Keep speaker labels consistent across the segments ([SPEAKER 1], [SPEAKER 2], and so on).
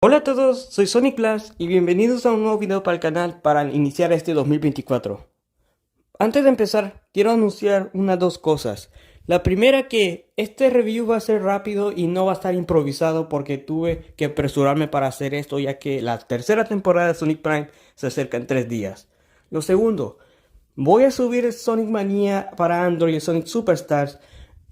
[SPEAKER 1] Hola a todos, soy Sonic Plus y bienvenidos a un nuevo video para el canal para iniciar este 2024. Antes de empezar, quiero anunciar dos cosas. La primera, que este review va a ser rápido y no va a estar improvisado porque tuve que apresurarme para hacer esto, ya que la tercera temporada de Sonic Prime se acerca en 3 días. Lo segundo, voy a subir el Sonic Mania para Android y Sonic Superstars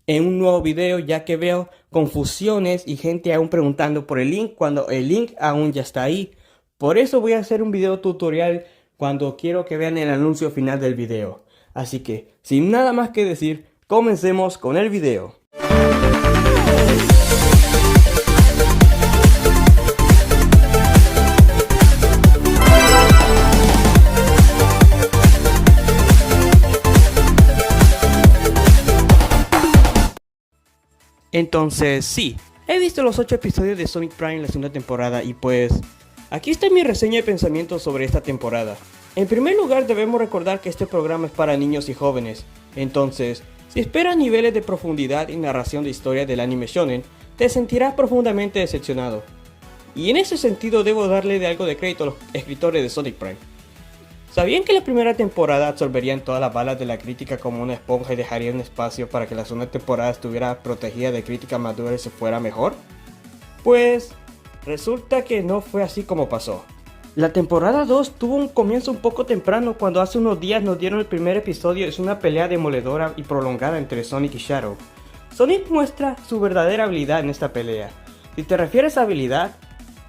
[SPEAKER 1] en un nuevo video, ya que veo confusiones y gente aún preguntando por el link cuando el link aún ya está ahí. Por eso voy a hacer un video tutorial cuando quiero que vean el anuncio final del video. Así que, sin nada más que decir, comencemos con el video. Entonces sí, he visto los 8 episodios de Sonic Prime en la segunda temporada y pues aquí está mi reseña de pensamiento sobre esta temporada. En primer lugar, debemos recordar que este programa es para niños y jóvenes, entonces si esperas niveles de profundidad y narración de historia del anime shonen, te sentirás profundamente decepcionado. Y en ese sentido debo darle de algo de crédito a los escritores de Sonic Prime. ¿Sabían que la primera temporada absorberían todas las balas de la crítica como una esponja y dejaría un espacio para que la segunda temporada estuviera protegida de crítica madura y se fuera mejor? Pues resulta que no fue así como pasó. La temporada 2 tuvo un comienzo un poco temprano cuando hace unos días nos dieron el primer episodio. Es una pelea demoledora y prolongada entre Sonic y Shadow. Sonic muestra su verdadera habilidad en esta pelea. Si te refieres a habilidad,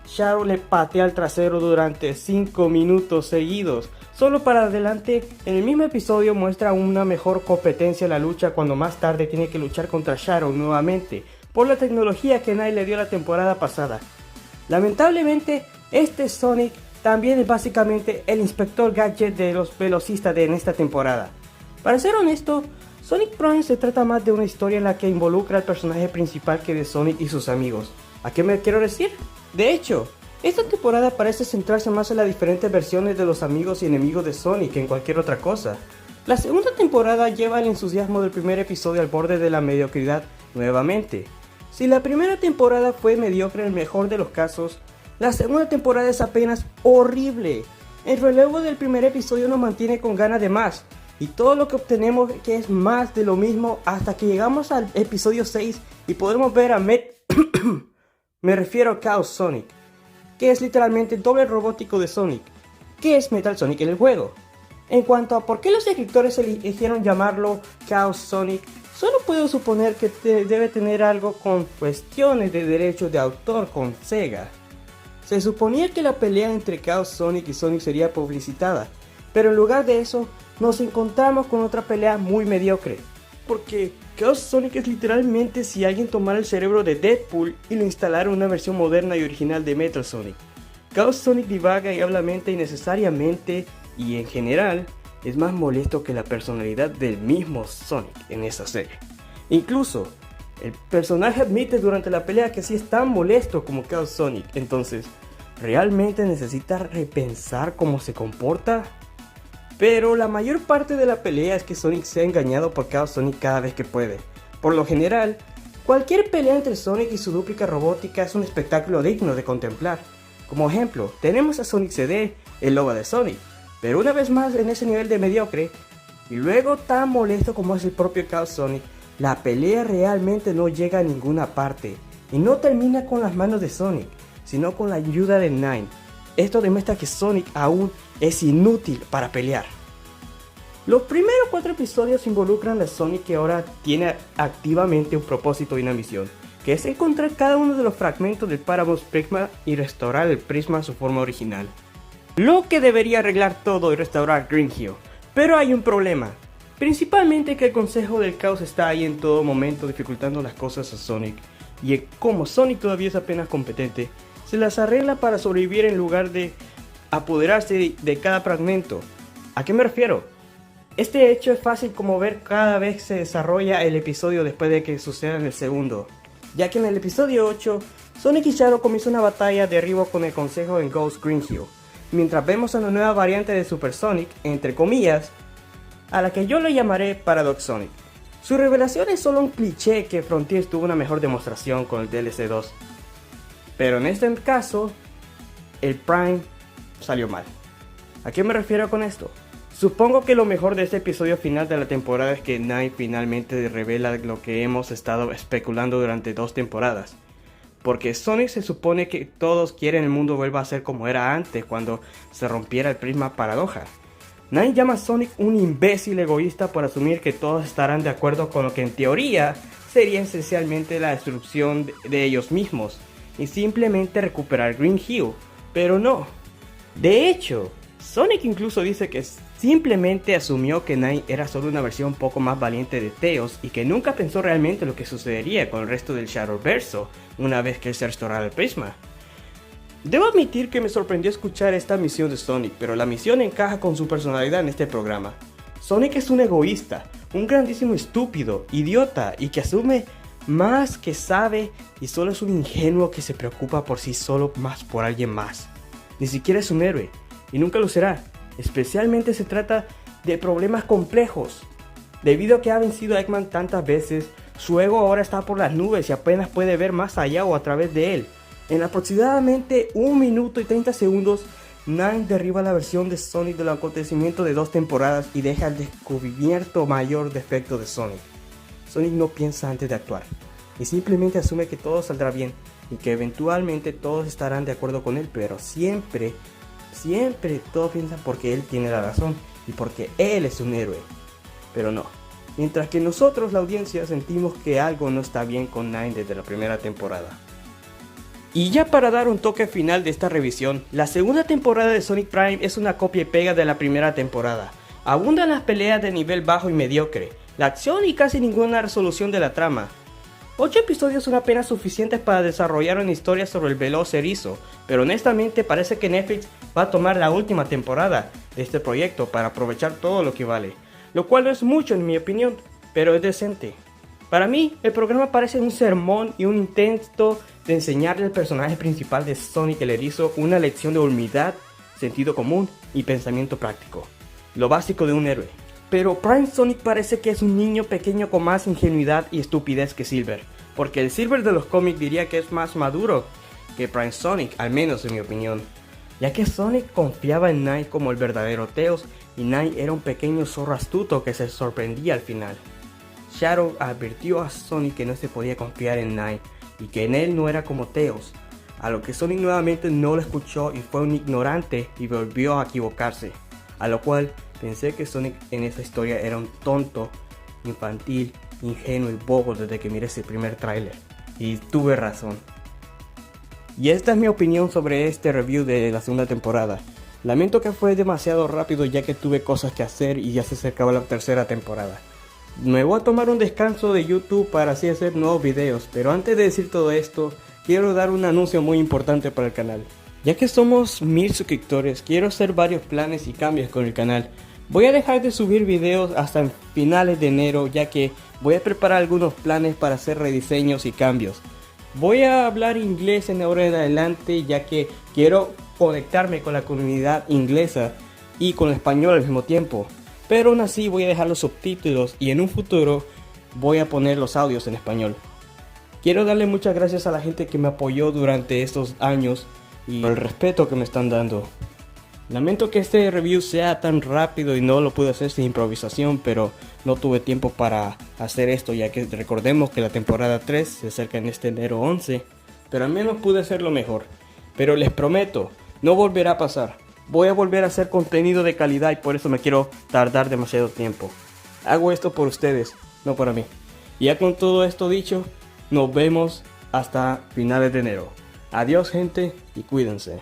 [SPEAKER 1] Shadow le patea al trasero durante 5 minutos seguidos. Solo para adelante, en el mismo episodio muestra una mejor competencia en la lucha cuando más tarde tiene que luchar contra Shadow nuevamente por la tecnología que Knight le dio la temporada pasada. Lamentablemente, este Sonic también es básicamente el Inspector Gadget de los velocistas en esta temporada. Para ser honesto, Sonic Prime se trata más de una historia en la que involucra al personaje principal que de Sonic y sus amigos. ¿A qué me quiero decir? De hecho, esta temporada parece centrarse más en las diferentes versiones de los amigos y enemigos de Sonic que en cualquier otra cosa. La segunda temporada lleva el entusiasmo del primer episodio al borde de la mediocridad nuevamente. Si la primera temporada fue mediocre en el mejor de los casos, la segunda temporada es apenas horrible. El relevo del primer episodio nos mantiene con ganas de más, y todo lo que obtenemos que es más de lo mismo hasta que llegamos al episodio 6 y podemos ver a me refiero a Chaos Sonic, que es literalmente el doble robótico de Sonic, que es Metal Sonic en el juego. En cuanto a por qué los escritores eligieron llamarlo Chaos Sonic, solo puedo suponer que debe tener algo con cuestiones de derechos de autor con Sega. Se suponía que la pelea entre Chaos Sonic y Sonic sería publicitada, pero en lugar de eso, nos encontramos con otra pelea muy mediocre. Porque Chaos Sonic es literalmente si alguien tomara el cerebro de Deadpool y lo instalara en una versión moderna y original de Metal Sonic. Chaos Sonic divaga y habla mente innecesariamente y en general es más molesto que la personalidad del mismo Sonic en esa serie. Incluso, el personaje admite durante la pelea que sí es tan molesto como Chaos Sonic, entonces, ¿realmente necesita repensar cómo se comporta? Pero la mayor parte de la pelea es que Sonic sea engañado por Chaos Sonic cada vez que puede. Por lo general, cualquier pelea entre Sonic y su dúplica robótica es un espectáculo digno de contemplar. Como ejemplo, tenemos a Sonic CD, el lobo de Sonic, pero una vez más en ese nivel de mediocre, y luego tan molesto como es el propio Chaos Sonic, la pelea realmente no llega a ninguna parte, y no termina con las manos de Sonic, sino con la ayuda de Nine. Esto demuestra que Sonic aún es inútil para pelear. Los primeros 4 episodios involucran a Sonic, que ahora tiene activamente un propósito y una misión, que es encontrar cada uno de los fragmentos del Paramus Prisma y restaurar el Prisma a su forma original. Lo que debería arreglar todo y restaurar Green Hill, pero hay un problema. Principalmente que el Consejo del Caos está ahí en todo momento dificultando las cosas a Sonic, y como Sonic todavía es apenas competente, se las arregla para sobrevivir en lugar de apoderarse de cada fragmento. ¿A qué me refiero? Este hecho es fácil como ver cada vez se desarrolla el episodio después de que suceda en el segundo, ya que en el episodio 8, Sonic y Shadow comienzan una batalla de derribo con el Consejo en Ghost Green Hill, mientras vemos a una nueva variante de Super Sonic, entre comillas, a la que yo le llamaré Paradox Sonic. Su revelación es solo un cliché que Frontiers tuvo una mejor demostración con el DLC 2. Pero en este caso, el Prime salió mal. ¿A qué me refiero con esto? Supongo que lo mejor de este episodio final de la temporada es que Nine finalmente revela lo que hemos estado especulando durante 2 temporadas. Porque Sonic se supone que todos quieren el mundo vuelva a ser como era antes cuando se rompiera el prisma paradoja. Nine llama a Sonic un imbécil egoísta por asumir que todos estarán de acuerdo con lo que en teoría sería esencialmente la destrucción de ellos mismos y simplemente recuperar Green Hill, pero no. De hecho, Sonic incluso dice que simplemente asumió que Nine era solo una versión un poco más valiente de Tails y que nunca pensó realmente lo que sucedería con el resto del Shadowverso una vez que se restaurara el prisma. Debo admitir que me sorprendió escuchar esta misión de Sonic, pero la misión encaja con su personalidad en este programa. Sonic es un egoísta, un grandísimo estúpido, idiota y que asume más que sabe y solo es un ingenuo que se preocupa por sí solo más por alguien más. Ni siquiera es un héroe y nunca lo será, especialmente se trata de problemas complejos. Debido a que ha vencido a Eggman tantas veces, su ego ahora está por las nubes y apenas puede ver más allá o a través de él. En aproximadamente 1 minuto y 30 segundos, Nine derriba la versión de Sonic del acontecimiento de 2 temporadas y deja el descubierto mayor defecto de Sonic. Sonic no piensa antes de actuar y simplemente asume que todo saldrá bien y que eventualmente todos estarán de acuerdo con él, pero siempre todos piensan porque él tiene la razón y porque él es un héroe. Pero no, mientras que nosotros la audiencia sentimos que algo no está bien con Nine desde la primera temporada. Y ya para dar un toque final de esta revisión, la segunda temporada de Sonic Prime es una copia y pega de la primera temporada. Abundan las peleas de nivel bajo y mediocre, la acción y casi ninguna resolución de la trama. 8 episodios son apenas suficientes para desarrollar una historia sobre el veloz erizo, pero honestamente parece que Netflix va a tomar la última temporada de este proyecto para aprovechar todo lo que vale, lo cual no es mucho en mi opinión, pero es decente. Para mí, el programa parece un sermón y un intento de enseñarle al personaje principal de Sonic el Erizo una lección de humildad, sentido común y pensamiento práctico, lo básico de un héroe. Pero Prime Sonic parece que es un niño pequeño con más ingenuidad y estupidez que Silver, porque el Silver de los cómics diría que es más maduro que Prime Sonic, al menos en mi opinión, ya que Sonic confiaba en Nine como el verdadero Tails y Nine era un pequeño zorro astuto que se sorprendía al final. Shadow advirtió a Sonic que no se podía confiar en Nine y que en él no era como Tails, a lo que Sonic nuevamente no lo escuchó y fue un ignorante y volvió a equivocarse, a lo cual pensé que Sonic en esta historia era un tonto, infantil, ingenuo y bobo desde que miré ese primer tráiler, y tuve razón. Y esta es mi opinión sobre este review de la segunda temporada. Lamento que fue demasiado rápido ya que tuve cosas que hacer y ya se acercaba la tercera temporada. Me voy a tomar un descanso de YouTube para así hacer nuevos videos, pero antes de decir todo esto, quiero dar un anuncio muy importante para el canal. Ya que somos 1000 suscriptores, quiero hacer varios planes y cambios con el canal. Voy a dejar de subir videos hasta finales de enero, ya que voy a preparar algunos planes para hacer rediseños y cambios. Voy a hablar inglés en ahora en adelante, ya que quiero conectarme con la comunidad inglesa y con el español al mismo tiempo. Pero aún así voy a dejar los subtítulos y en un futuro voy a poner los audios en español. Quiero darle muchas gracias a la gente que me apoyó durante estos años y por el respeto que me están dando. Lamento que este review sea tan rápido y no lo pude hacer sin improvisación, pero no tuve tiempo para hacer esto, ya que recordemos que la temporada 3 se acerca en este enero 11, pero al menos pude hacerlo mejor. Pero les prometo, no volverá a pasar. Voy a volver a hacer contenido de calidad y por eso me quiero tardar demasiado tiempo. Hago esto por ustedes, no para mí. Y ya con todo esto dicho, nos vemos hasta finales de enero. Adiós gente y cuídense.